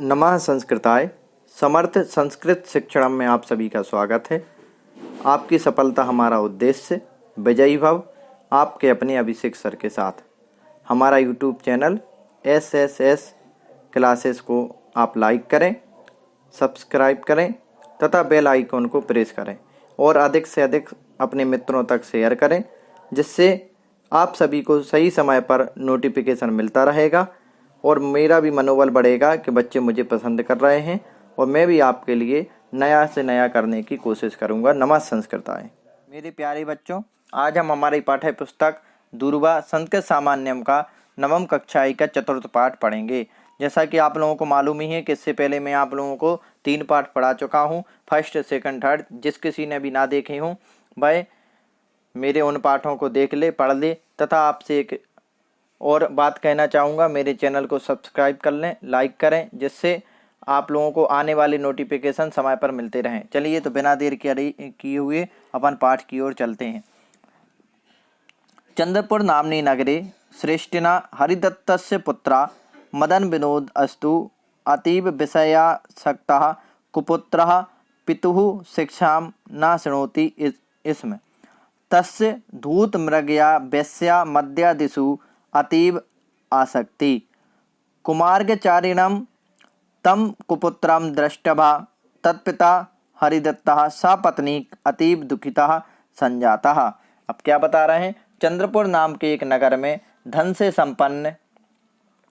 नमः संस्कृताय। समर्थ संस्कृत शिक्षण में आप सभी का स्वागत है। आपकी सफलता हमारा उद्देश्य। विजयी भव। आपके अपने अभिषेक सर के साथ हमारा यूट्यूब चैनल SSS क्लासेस को आप लाइक करें, सब्सक्राइब करें तथा बेल आइकन को प्रेस करें और अधिक से अधिक अपने मित्रों तक शेयर करें, जिससे आप सभी को सही समय पर नोटिफिकेशन मिलता रहेगा और मेरा भी मनोबल बढ़ेगा कि बच्चे मुझे पसंद कर रहे हैं और मैं भी आपके लिए नया से नया करने की कोशिश करूंगा। नमः संस्कृताय। मेरे प्यारे बच्चों, आज हम हमारी पाठ्य पुस्तक दूरवा संस्कृत सामान्यम का नवम कक्षाई का चतुर्थ पाठ पढ़ेंगे। जैसा कि आप लोगों को मालूम ही है कि इससे पहले मैं आप लोगों को 3 पाठ पढ़ा चुका हूँ, फर्स्ट, सेकंड, थर्ड। जिस किसी ने भी ना देखे हों वह मेरे उन पाठों को देख ले, पढ़ ले। तथा आपसे एक और बात कहना चाहूँगा, मेरे चैनल को सब्सक्राइब कर लें, लाइक करें, जिससे आप लोगों को आने वाले नोटिफिकेशन समय पर मिलते रहें। चलिए तो बिना देर किए हुए अपन पाठ की ओर चलते हैं। चंद्रपुर नाम्नी नगरे श्रेष्ठिना हरिदत्तस्य पुत्रा मदन विनोद अस्तु अतीव विषयासक्तः कुपुत्रः पितुः शिक्षां न शृणोति स्म। तस्य धूत मृगया वेश्या मद्यादिषु अतीव आसक्ति। कुमार्गचारिणं तम कुपुत्रं दृष्ट्वा तत्पिता हरिदत्तः सपत्नी अतीव दुखितः संजातः। अब क्या बता रहे हैं? चंद्रपुर नाम के एक नगर में धन से संपन्न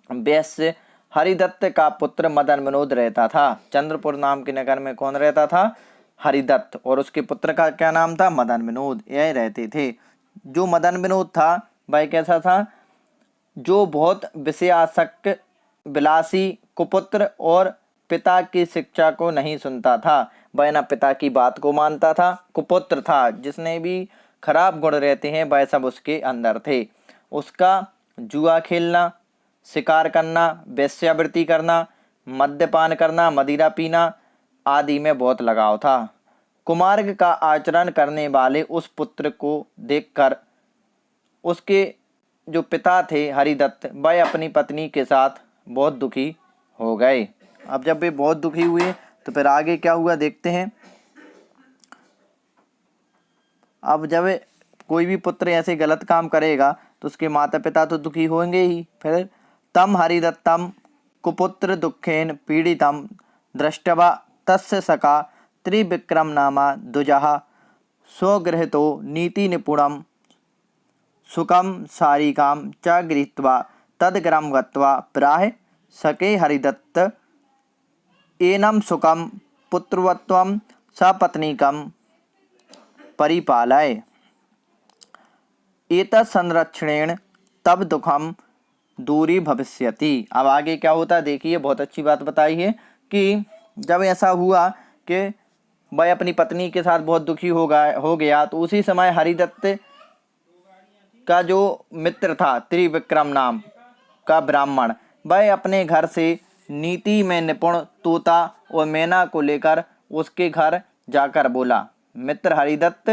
वैश्य हरिदत्त का पुत्र मदन विनोद रहता था। चंद्रपुर नाम के नगर में कौन रहता था? हरिदत्त। और उसके पुत्र का क्या नाम था? मदन विनोद। यह रहते थे। जो मदन विनोद था वह कैसा था? जो बहुत विषयासक्त, विलासी, कुपुत्र और पिता की शिक्षा को नहीं सुनता था। वह न पिता की बात को मानता था। कुपुत्र था, जिसने भी खराब गुण रहते हैं वह सब उसके अंदर थे। उसका जुआ खेलना, शिकार करना, वेश्यावृत्ति करना, मद्यपान करना, मदिरा पीना आदि में बहुत लगाव था। कुमार्ग का आचरण करने वाले उस पुत्र को देखकर उसके जो पिता थे हरिदत्त, वह अपनी पत्नी के साथ बहुत दुखी हो गए। अब जब वे बहुत दुखी हुए तो फिर आगे क्या हुआ देखते हैं। अब जब कोई भी पुत्र ऐसे गलत काम करेगा तो उसके माता पिता तो दुखी होंगे ही। फिर तम हरिदत्तम कुपुत्र दुखेन पीड़ितम दृष्ट्वा तस्य सखा त्रिविक्रम नामा द्विजः स्वगृहीतो नीति निपुणम सुखम सारिकां च गृहीत्वा तद्गृहं गत्वा प्राह सखे हरिदत्त एनं सुखं पुत्रवत्वं सपत्नीकं परिपालय। एतत् संरक्षणेन तब दुखम दूरी भविष्यति। अब आगे क्या होता देखिए, बहुत अच्छी बात बताई है कि जब ऐसा हुआ कि वह अपनी पत्नी के साथ बहुत दुखी हो गया तो उसी समय हरिदत्त का जो मित्र था त्रिविक्रम नाम का ब्राह्मण, वह अपने घर से नीति में निपुण तोता और मैना को लेकर उसके घर जाकर बोला, मित्र हरिदत्त,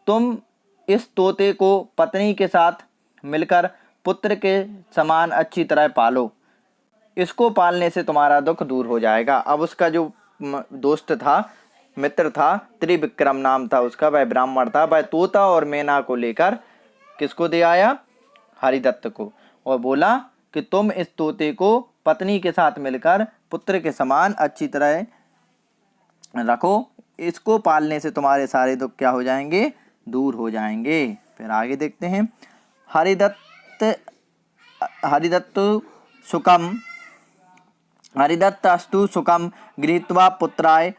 तुम इस तोते को पत्नी के साथ मिलकर पुत्र के समान अच्छी तरह पालो। इसको पालने से तुम्हारा दुख दूर हो जाएगा। अब उसका जो दोस्त था, मित्र था, त्रिविक्रम नाम था उसका, वह ब्राह्मण था। वह तोता और मैना को लेकर किसको दे आया? हरिदत्त को। और बोला कि तुम इस तोते को पत्नी के साथ मिलकर पुत्र के समान अच्छी तरह रखो। इसको पालने से तुम्हारे सारे दुख क्या हो जाएंगे? दूर हो जाएंगे। फिर आगे देखते हैं। हरिदत्तस्तु सुखम गृहीत्वा पुत्राय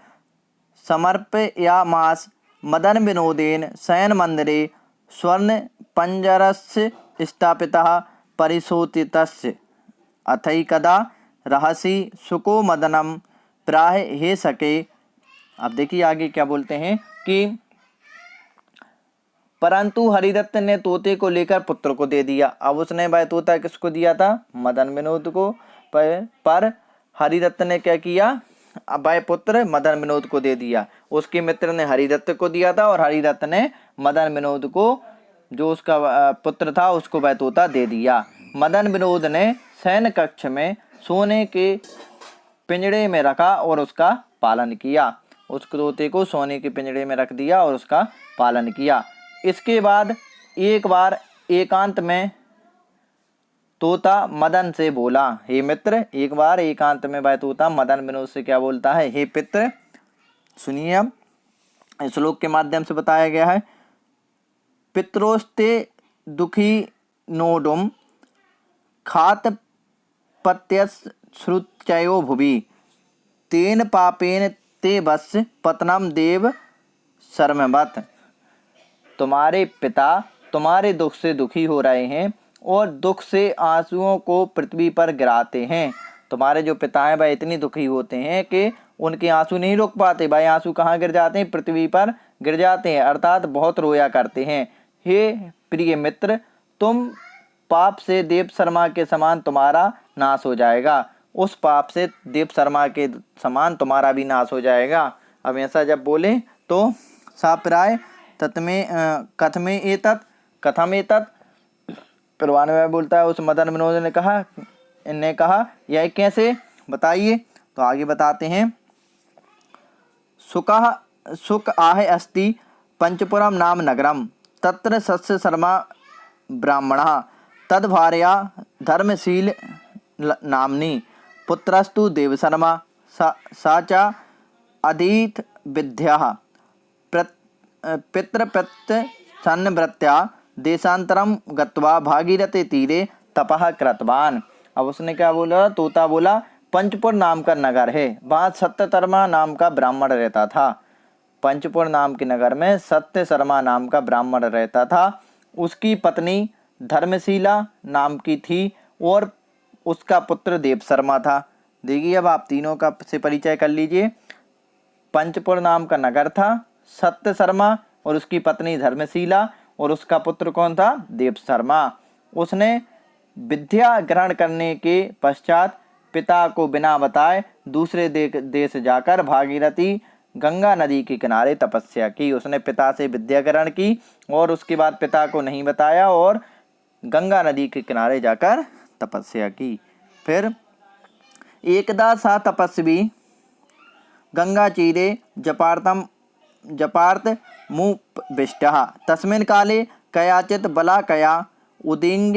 समर्पयामास। मदन विनोदेन शयन मंदिरे स्वर्ण पंजरस्य स्थापितः परिशोधितस्य। अथैकदा रहसि सुको मदनम प्राह हे सके। अब देखिए आगे क्या बोलते हैं कि परंतु हरिदत्त ने तोते को लेकर पुत्र को दे दिया। अब उसने वह तोता किसको दिया था? मदन विनोद को। पर हरिदत्त ने क्या किया? अब वह पुत्र मदन विनोद को दे दिया। उसके मित्र ने हरिदत्त को दिया था और हरिदत्त ने मदन विनोद को, जो उसका पुत्र था, उसको वह तोता दे दिया। मदन विनोद ने शयन कक्ष में सोने के पिंजड़े में रखा और उसका पालन किया। उस तोते को सोने के पिंजड़े में रख दिया और उसका पालन किया। इसके बाद एक बार एकांत में तोता मदन से बोला, हे मित्र। एक बार एकांत में वह तोता मदन विनोद से क्या बोलता है, हे पित्र। सुनिए, अब श्लोक के माध्यम से बताया गया है। पित्रोस्ते दुखी नोडुम खात पत्यस श्रुतयो भुवि तेन पापेन ते बस पतनम देव शर्मवत। तुम्हारे पिता तुम्हारे दुख से दुखी हो रहे हैं और दुख से आंसुओं को पृथ्वी पर गिराते हैं। तुम्हारे जो पिता हैं वह इतनी दुखी होते हैं कि उनके आंसू नहीं रोक पाते। भाई आंसू कहाँ गिर जाते हैं, पृथ्वी पर गिर जाते हैं, अर्थात बहुत रोया करते हैं। हे प्रिय मित्र, तुम पाप से देव शर्मा के समान तुम्हारा नाश हो जाएगा। उस पाप से देव शर्मा के समान तुम्हारा भी नाश हो जाएगा। अब ऐसा जब बोले तो साप्राय तत्मे कथमे एतत् कथम एतत्। परवान में बोलता है, उस मदन विनोद ने कहा यह कैसे, बताइए। तो आगे बताते हैं। सुख आहे अस्ति पंचपुरम नाम नगरम तत्र सस्य शर्मा ब्राह्मणः तद्भार्या धर्मशील नाम्नी पुत्रस्तु देवशर्मा सा च अधीत विद्याः पितृप्रत्य सन्नवृत्त्या देशांतरम गत्वा भागीरथी तीरे तपः कृतवान। अब उसने क्या बोला, तोता बोला पंचपुर नाम का नगर है, वहाँ सत्यशर्मा नाम का ब्राह्मण रहता था। पंचपुर नाम के नगर में सत्य शर्मा नाम का ब्राह्मण रहता था। उसकी पत्नी धर्मशीला नाम की थी और उसका पुत्र देव शर्मा था। देखिए, अब आप तीनों का से परिचय कर लीजिए। पंचपुर नाम का नगर था, सत्य शर्मा और उसकी पत्नी धर्मशीला, और उसका पुत्र कौन था, देव शर्मा। उसने विद्या ग्रहण करने के पश्चात पिता को बिना बताए दूसरे देश जाकर भागीरथी गंगा नदी के किनारे तपस्या की। उसने पिता से विद्या ग्रहण की और उसके बाद पिता को नहीं बताया और गंगा नदी के किनारे जाकर तपस्या की। फिर एकदा सा तपस्वी गंगा तीरे जपार्थ मुपविष्टः तस्मिन् काले कयाचित् बलाकया उदिंग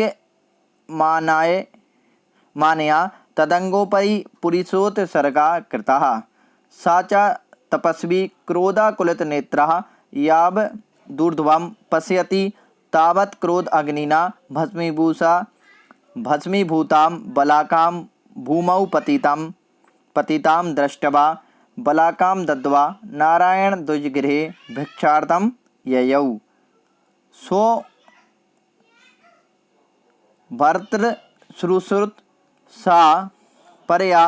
मानया तदंगोपरि पुरुषोत्सर्गा कृतः सा च तपस्वी क्रोधाकुलित नेत्रः याव दूर्ध्वं पश्यति तावत् क्रोध अग्निना भस्मीभूतां बलाकां भूमौ पतितां दृष्ट्वा बलाकां दत्त्वा नारायण द्विजगृहे भिक्षार्थं ययौ। सो भर्तृश्रुश्रुत सा परया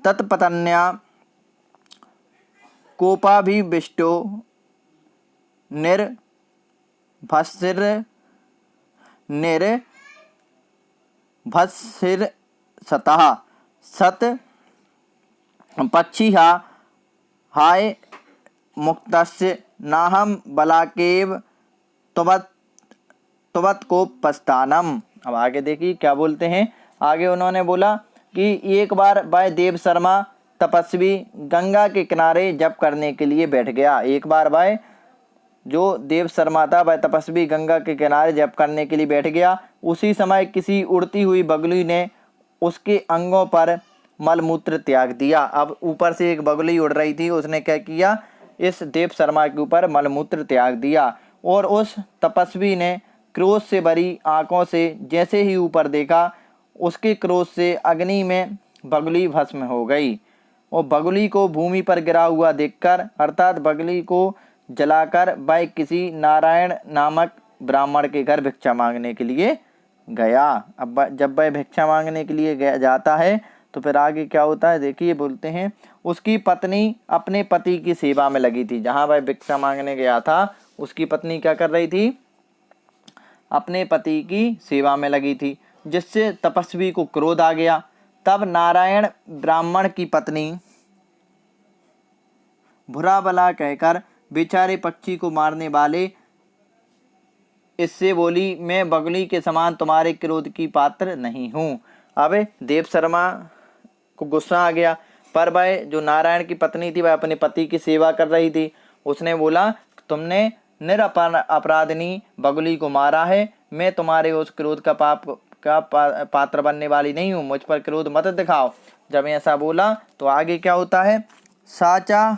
तत्पत्न्या कोपाभिविष्टो निर्भस्सिरसतः सत पक्षिः हाय मुक्तस्य नाहं बलाकेव त्वत्कोपस्थानम्। अब आगे देखिए क्या बोलते हैं। आगे उन्होंने बोला कि एक बार वह देव शर्मा तपस्वी गंगा के किनारे जप करने के लिए बैठ गया। एक बार वह जो देव शर्मा था वह तपस्वी गंगा के किनारे जप करने के लिए बैठ गया। उसी समय किसी उड़ती हुई बगुली ने उसके अंगों पर मलमूत्र त्याग दिया। अब ऊपर से एक बगुली उड़ रही थी, उसने क्या किया, इस देव शर्मा के ऊपर मलमूत्र त्याग दिया और उस तपस्वी ने क्रोध से भरी आंखों से जैसे ही ऊपर देखा, उसके क्रोध से अग्नि में बगुली भस्म हो गई। और बगुली को भूमि पर गिरा हुआ देखकर, अर्थात बगुली को जलाकर वह किसी नारायण नामक ब्राह्मण के घर भिक्षा मांगने के लिए गया। अब जब वह भिक्षा मांगने के लिए जाता है तो फिर आगे क्या होता है, देखिए बोलते हैं। उसकी पत्नी अपने पति की सेवा में लगी थी। जहाँ वह भिक्षा मांगने गया था उसकी पत्नी क्या कर रही थी, अपने पति की सेवा में लगी थी, जिससे तपस्वी को क्रोध आ गया। तब नारायण ब्राह्मण की पत्नी बुरा भला कहकर बेचारे पक्षी को मारने वाले इससे बोली, मैं बगुली के समान तुम्हारे क्रोध की पात्र नहीं हूँ। अब देव शर्मा को गुस्सा आ गया। पर वह जो नारायण की पत्नी थी वह अपने पति की सेवा कर रही थी। उसने बोला, तुमने अपराधिनी बगुली को मारा है, मैं तुम्हारे उस क्रोध का पात्र बनने वाली नहीं हूँ, मुझ पर क्रोध मत दिखाओ। जब ऐसा बोला तो आगे क्या होता है, साचा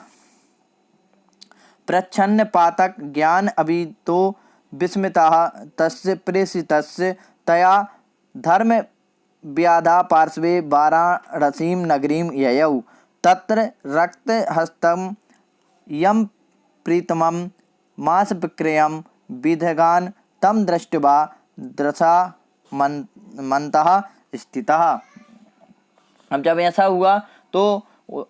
प्रच्छन्न पातक ज्ञान अभितो विस्मितः तस्य प्रेषितस्य तया धर्म व्याधा पार्श्वे वाराणसीं नगरीं ययौ तत्र रक्तहस्तं यं प्रीतमं मांसविक्रयं विधगान तम दृष्ट्वा दृशा मंतः स्थितः। अब जब ऐसा हुआ तो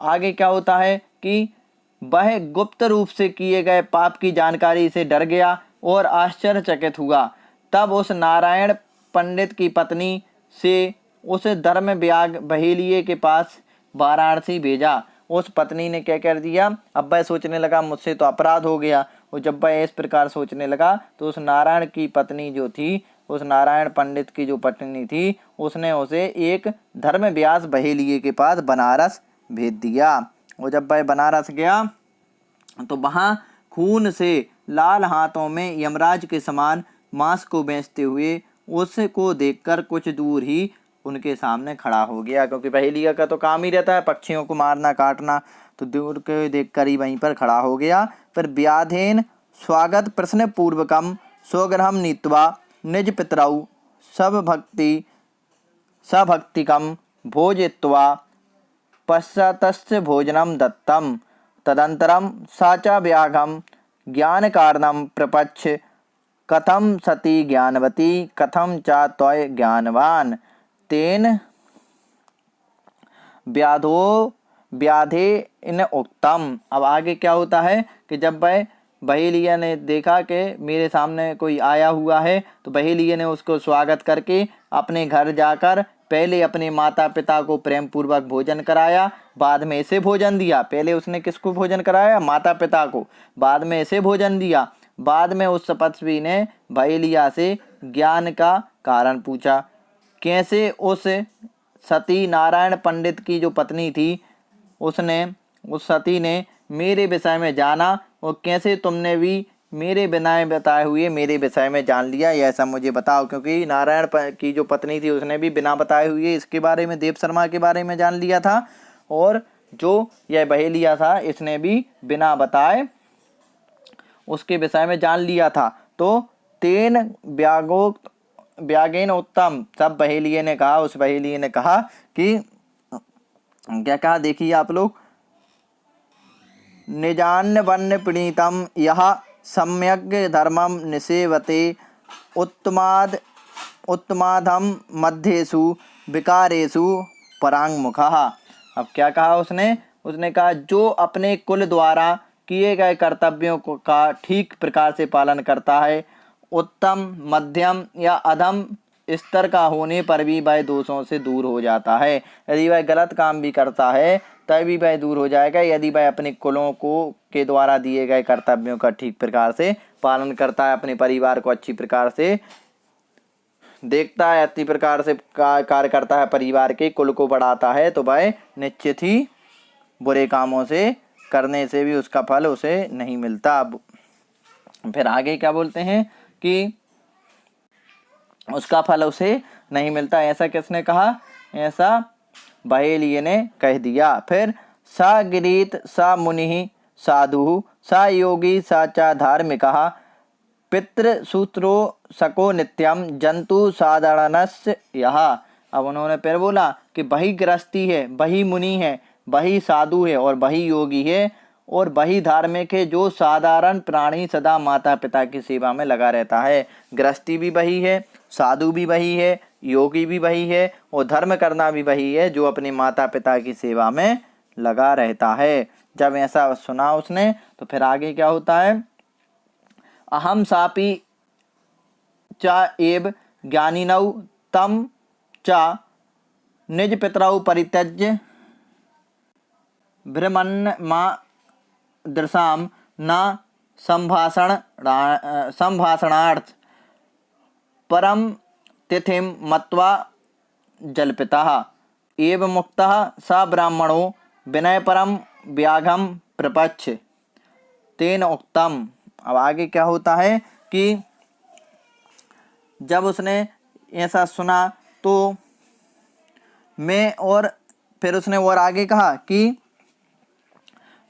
आगे क्या होता है कि वह गुप्त रूप से किए गए पाप की जानकारी से डर गया और आश्चर्यचकित हुआ। तब उस नारायण पंडित की पत्नी से उस धर्म बहेलिये के पास वाराणसी भेजा। उस पत्नी ने क्या कर दिया, अब वह सोचने लगा मुझसे तो अपराध हो गया, और जब वह इस प्रकार सोचने लगा तो उस नारायण की पत्नी जो थी, उस नारायण पंडित की जो पत्नी थी, उसने उसे एक धर्म व्यास बहेलिये के पास बनारस भेज दिया। और जब वह बनारस गया तो वहाँ खून से लाल हाथों में यमराज के समान मांस को बेचते हुए उसको देखकर कुछ दूर ही उनके सामने खड़ा हो गया, क्योंकि बहेलिया का तो काम ही रहता है पक्षियों को मारना काटना, तो दूर के देखकर ही वहीं पर खड़ा हो गया। फिर व्याधेन स्वागत प्रश्न पूर्वकम स्वगृहं नीत्वा निज पितरौ सभक्तिकं भोजयित्वा पश्चातस्य भोजनं दत्तं। तदंतरम साचा व्याघम ज्ञान कारणम प्रपच्छ कथम सती ज्ञानवती कथम चा त्वय ज्ञानवान तेन व्याधे इन उक्तम। अब आगे क्या होता है कि जब वह बहेलिया ने देखा कि मेरे सामने कोई आया हुआ है, तो बहेलिया ने उसको स्वागत करके अपने घर जाकर पहले अपने माता पिता को प्रेम पूर्वक भोजन कराया, बाद में इसे भोजन दिया। पहले उसने किसको भोजन कराया, माता पिता को, बाद में इसे भोजन दिया। बाद में उस तपस्वी ने बहेलिया से ज्ञान का कारण पूछा, कैसे उस सती नारायण पंडित की जो पत्नी थी उस सती ने मेरे विषय में जाना, और कैसे तुमने भी मेरे बिना बताए हुए मेरे विषय में जान लिया, यह सब मुझे बताओ। क्योंकि नारायण की जो पत्नी थी उसने भी बिना बताए हुए इसके बारे में, देव शर्मा के बारे में जान लिया था, और जो यह बहेलिया था इसने भी बिना बताए उसके विषय में जान लिया था। तो तेन व्यागेन उत्तम, सब बहेलिये ने कहा, उस बहेलिये ने कहा कि क्या कहा, देखिए आप लोग, निजान्य वन्य प्रणीतम यह सम्यक धर्मम निसेवते उत्तमाधम मध्येषु विकारेषु परांगमुखः। अब क्या कहा उसने कहा, जो अपने कुल द्वारा किए गए कर्तव्यों का ठीक प्रकार से पालन करता है, उत्तम मध्यम या अधम स्तर का होने पर भी वह दोषों से दूर हो जाता है। यदि वह गलत काम भी करता है तभी वह दूर हो जाएगा, यदि वह अपने कुलों के द्वारा दिए गए कर्तव्यों का ठीक प्रकार से पालन करता है, अपने परिवार को अच्छी प्रकार से देखता है, अच्छी प्रकार से कार्य करता है, परिवार के कुल को बढ़ाता है, तो वह निश्चित ही बुरे कामों से करने से भी उसका फल उसे नहीं मिलता। फिर आगे क्या बोलते हैं कि उसका फल उसे नहीं मिलता। ऐसा किसने कहा, ऐसा बहेलिये ने कह दिया। फिर सा गिरीत सा मुनि साधु सा योगी सा चा धार्मिकः पितृसूत्रो सको नित्यम जंतु साधारणस्य यह। अब उन्होंने फिर बोला कि वही गृहस्थी है, वही मुनि है, वही साधु है और वही योगी है और वही धार्मिक है जो साधारण प्राणी सदा माता पिता की सेवा में लगा रहता है। गृहस्थी भी वही है, साधु भी वही है, योगी भी वही है और धर्म करना भी वही है जो अपने माता पिता की सेवा में लगा रहता है। जब ऐसा सुना उसने तो फिर आगे क्या होता है, अहम सापि च एव ज्ञानिनौ तम च निज पितरौ परित्यज्य भ्रमन् मा दृशाम न संभाषणार्थ परम तिथिम मत्वा जल्पितः एव मुक्तः स ब्राह्मणो विनय परम व्याघ्रम प्रपच्छ तेन उक्तम। अब आगे क्या होता है कि जब उसने ऐसा सुना तो मैं, और फिर उसने और आगे कहा कि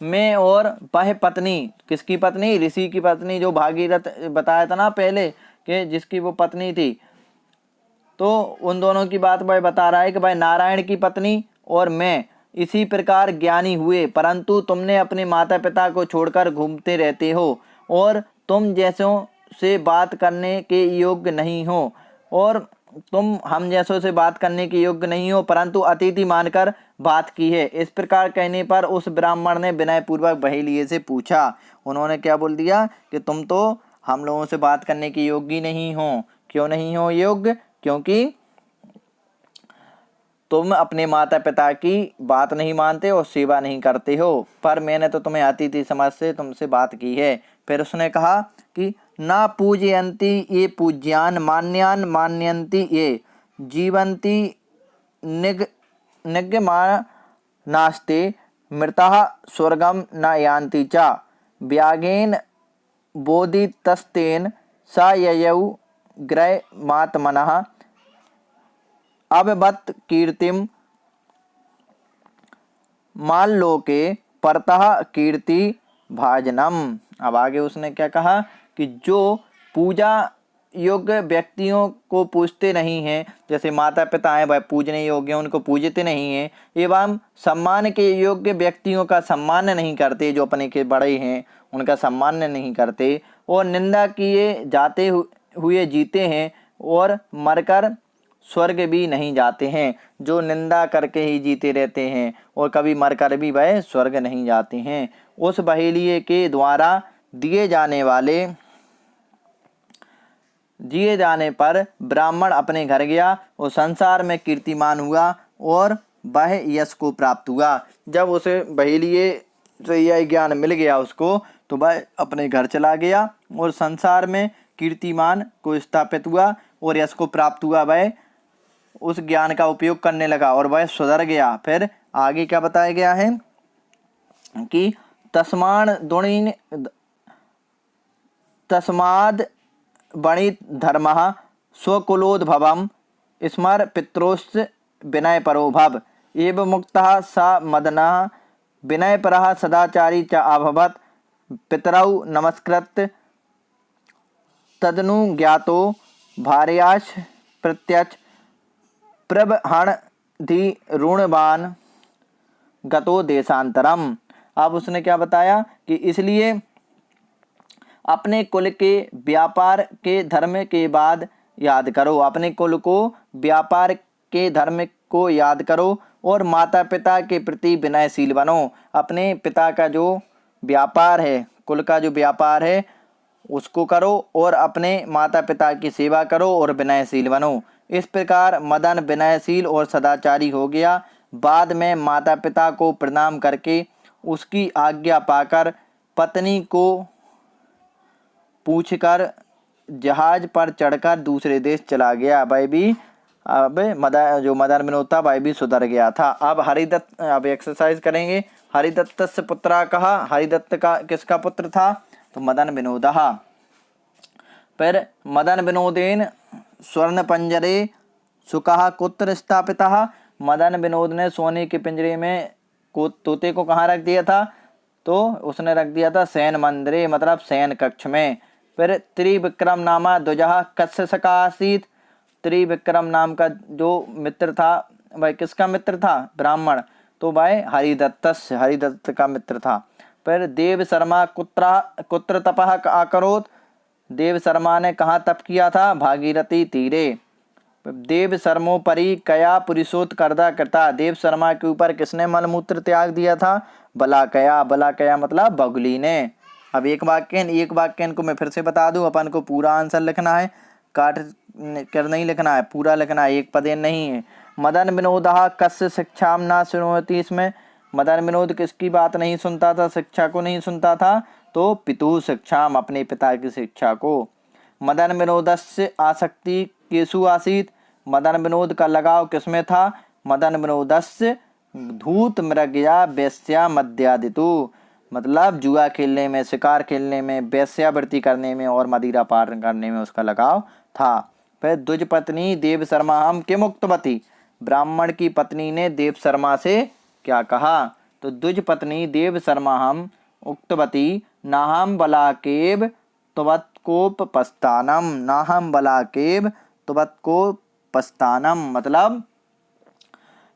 मैं और वह पत्नी, किसकी पत्नी? ऋषि की पत्नी, जो भागीरथ बताया था ना पहले कि जिसकी वो पत्नी थी, तो उन दोनों की बात वह बता रहा है कि भाई नारायण की पत्नी और मैं इसी प्रकार ज्ञानी हुए, परंतु तुमने अपने माता पिता को छोड़कर घूमते रहते हो और तुम जैसों से बात करने के योग्य नहीं हो, और तुम हम जैसों से बात करने के योग्य नहीं हो, परंतु अतिथि मानकर बात की है। इस प्रकार कहने पर उस ब्राह्मण ने विनय पूर्वक बहेलिये से पूछा। उन्होंने क्या बोल दिया कि तुम तो हम लोगों से बात करने के योग्य ही नहीं हो। क्यों नहीं हो योग्य? क्योंकि तुम अपने माता पिता की बात नहीं मानते और सेवा नहीं करते हो, पर मैंने तो तुम्हें अतिथि समझ से तुमसे बात की है। फिर उसने कहा कि ना पूजयन्ति ये पूज्यान मान्यान मान्यन्ति ये जीवन्ति निगमानास्ते मृतः स्वर्गम न यान्ति च व्यागेन बोधितस्तेन स ययौ ग्रहमात्मनः अवबत कीर्तिम माल्लोके परतः कीर्ति भाजनम। अब आगे उसने क्या कहा कि जो पूजा योग्य व्यक्तियों को पूजते नहीं हैं, जैसे माता पिता हैं वह पूजने योग्य, उनको पूजते नहीं हैं, एवं सम्मान के योग्य व्यक्तियों का सम्मान नहीं करते, जो अपने के बड़े हैं उनका सम्मान नहीं करते, और निंदा किए जाते हुए जीते हैं और मरकर स्वर्ग भी नहीं जाते हैं। जो निंदा करके ही जीते रहते हैं और कभी मरकर भी वह स्वर्ग नहीं जाते हैं। उस बहेलिये के द्वारा दिए जाने पर ब्राह्मण अपने घर गया और संसार में कीर्तिमान हुआ और वह यश को प्राप्त हुआ। जब उसे बहेलिये से यह ज्ञान मिल गया उसको, तो वह अपने घर चला गया और संसार में कीर्तिमान को स्थापित हुआ और यश को प्राप्त हुआ। वह उस ज्ञान का उपयोग करने लगा और वह सुधर गया। फिर आगे क्या बताया गया है कि तस्माद् वणि धर्मः स्वकुलोद्भवम् स्मर पित्रोश्च विनय परो भव एव मुक्तः स मदनः विनय परः सदाचारी च अभवत् पितरौ नमस्कृत्य तदनु ज्ञातो भार्याश प्रत्यक्ष प्रवहणधि ऋणवान गतो देशांतरम। अब उसने क्या बताया कि इसलिए अपने कुल के व्यापार के धर्म के बाद याद करो, अपने कुल को व्यापार के धर्म को याद करो और माता पिता के प्रति विनयशील बनो। अपने पिता का जो व्यापार है, कुल का जो व्यापार है उसको करो और अपने माता पिता की सेवा करो और विनयशील बनो। इस प्रकार मदन विनयशील और सदाचारी हो गया। बाद में माता पिता को प्रणाम करके उसकी आज्ञा पाकर पत्नी को पूछकर जहाज पर चढ़कर दूसरे देश चला गया। वह भी अब मदन विनोद था वह भी सुधर गया था। अब एक्सरसाइज करेंगे। हरिदत्तस्य पुत्रा कहा, हरिदत्त का किसका पुत्र था? तो मदन विनोदः। फिर मदन विनोदेन स्वर्ण पंजरे सुकः कुत्र स्थापितः। मदन विनोद ने सोने के पिंजरे में तोते को कहाँ रख दिया था? तो उसने रख दिया था शयन मंदिरे, मतलब शयन कक्ष में। फिर त्रिविक्रम नामा द्विजः कस्य सखा आसीत्। त्रिविक्रम नाम का जो मित्र था वह किसका मित्र था? ब्राह्मण। तो वह हरिदत्त का मित्र था। फिर देव शर्मा कुत्र तपः अकरोत्। देव शर्मा ने कहाँ तप किया था? भागीरथी तीरे। देव शर्मोपरि कया पुरुषोत करदा कृता। देव शर्मा के ऊपर किसने मलमूत्र त्याग दिया था? बलाकया मतलब बगुली ने। अब एक वाक्य को मैं फिर से बता दूं। अपन को पूरा आंसर लिखना है, काट कर नहीं लिखना है, पूरा लिखना है, एक पदेन नहीं है। मदन विनोदः कस्य शिक्षाम न शृणोति। इसमें मदन विनोद किसकी बात नहीं सुनता था, शिक्षा को नहीं सुनता था? तो पितुः शिक्षाम, अपने पिता की शिक्षा को। मदन विनोदस्य आसक्ति केषु आसीत्। मदन विनोद का लगाव किसमें था? मदन विनोदस्य धूत मृगया वेश्या मद्यादितु, मतलब जुआ खेलने में, शिकार खेलने में, वेश्यावृत्ति करने में और मदिरा पान करने में उसका लगाव था। फिर द्विज पत्नी देव शर्मा हम किम उक्तवती, ब्राह्मण की पत्नी ने देव शर्मा से क्या कहा, तो द्विज पत्नी देव शर्मा हम उक्तवती नाहम बलाकेव त्वत्कोपस्थानम, नाहम बलाकेव त्वत्कोपस्थानम, मतलब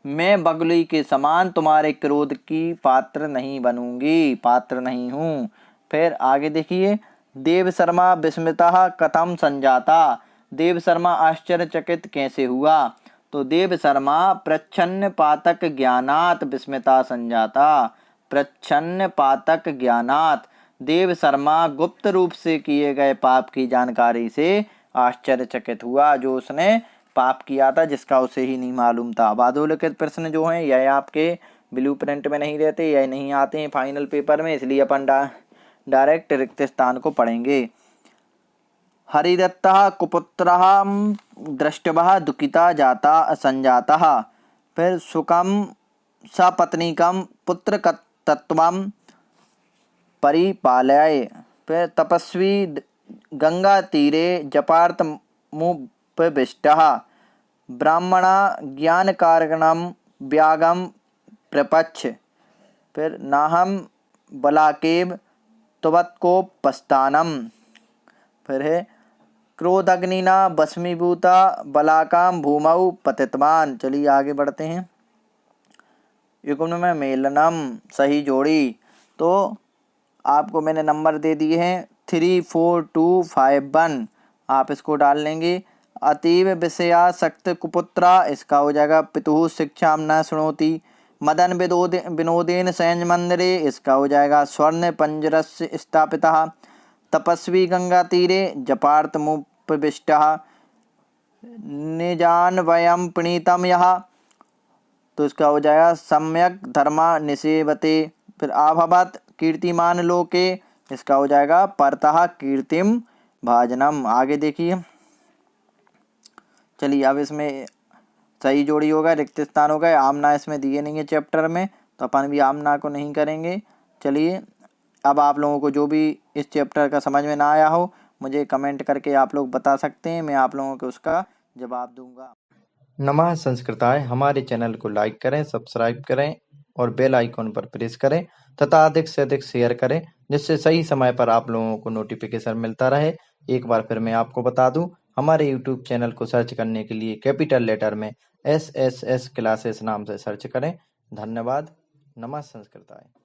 मैं बगुली के समान तुम्हारे क्रोध की पात्र नहीं बनूंगी, पात्र नहीं हूँ। फिर आगे देखिए, देव शर्मा विस्मिता कथम संजाता, देव शर्मा आश्चर्यचकित कैसे हुआ, तो देव शर्मा प्रच्छन्न पातक ज्ञानात विस्मिता संजाता, प्रच्छन्न पातक ज्ञानात, देव शर्मा गुप्त रूप से किए गए पाप की जानकारी से आश्चर्यचकित हुआ, जो उसने पाप किया था जिसका उसे ही नहीं मालूम था। अधोलिखित प्रश्न जो हैं यह आपके ब्लूप्रिंट में नहीं रहते, यह नहीं आते हैं फाइनल पेपर में, इसलिए अपन डायरेक्ट रिक्त स्थान को पढ़ेंगे। हरिदत्तः कुपुत्रः दृष्ट्वा दुःखिता जाता संजातः, फिर सुखम सपत्नीकं पुत्रतत्त्वं परिपालय, फिर तपस्वी गंगा तीरे जपार्थमुपविष्टः, ब्राह्मणा ज्ञानकारणं व्यागम प्रपच्छ, फिर नाहम बलाकेव त्वत्कोपस्थानम, फिर है क्रोधाग्निना भस्मीभूता बलाकाम भूमौ पतितवान। चलिए आगे बढ़ते हैं। युग्म में मेलनम सही जोड़ी, तो आपको मैंने नंबर दे दिए हैं 3, 4, 2, 5, 1, आप इसको डाल लेंगे। अतीव विषयासक्त कुपुत्रा, इसका हो जाएगा पितुः शिक्षाम न शुणोति। मदन विनोदेन सैन्य मंदिरे, इसका हो जाएगा स्वर्ण पंजरस्य स्थापितः। तपस्वी गंगा तीरे जपार्थमुपविष्टः, निजान वयम प्रणीतम यः, तो इसका हो जाएगा सम्यक धर्मा निसेवते। फिर अभवत कीर्तिमान लोके, इसका हो जाएगा परतः कीर्तिम भाजनम। आगे देखिए, चलिए अब इसमें सही जोड़ी होगा, रिक्त स्थान हो गए। आमना इसमें दिए नहीं है चैप्टर में, तो अपन भी आमना को नहीं करेंगे। चलिए अब आप लोगों को जो भी इस चैप्टर का समझ में ना आया हो मुझे कमेंट करके आप लोग बता सकते हैं, मैं आप लोगों को उसका जवाब दूंगा। नमः संस्कृताय, हमारे चैनल को लाइक करें, सब्सक्राइब करें और बेल आइकॉन पर प्रेस करें तथा अधिक से अधिक शेयर करें, जिससे सही समय पर आप लोगों को नोटिफिकेशन मिलता रहे। एक बार फिर मैं आपको बता दूं, हमारे YouTube चैनल को सर्च करने के लिए कैपिटल लेटर में SSS क्लासेस नाम से सर्च करें। धन्यवाद। नमः संस्कृताय।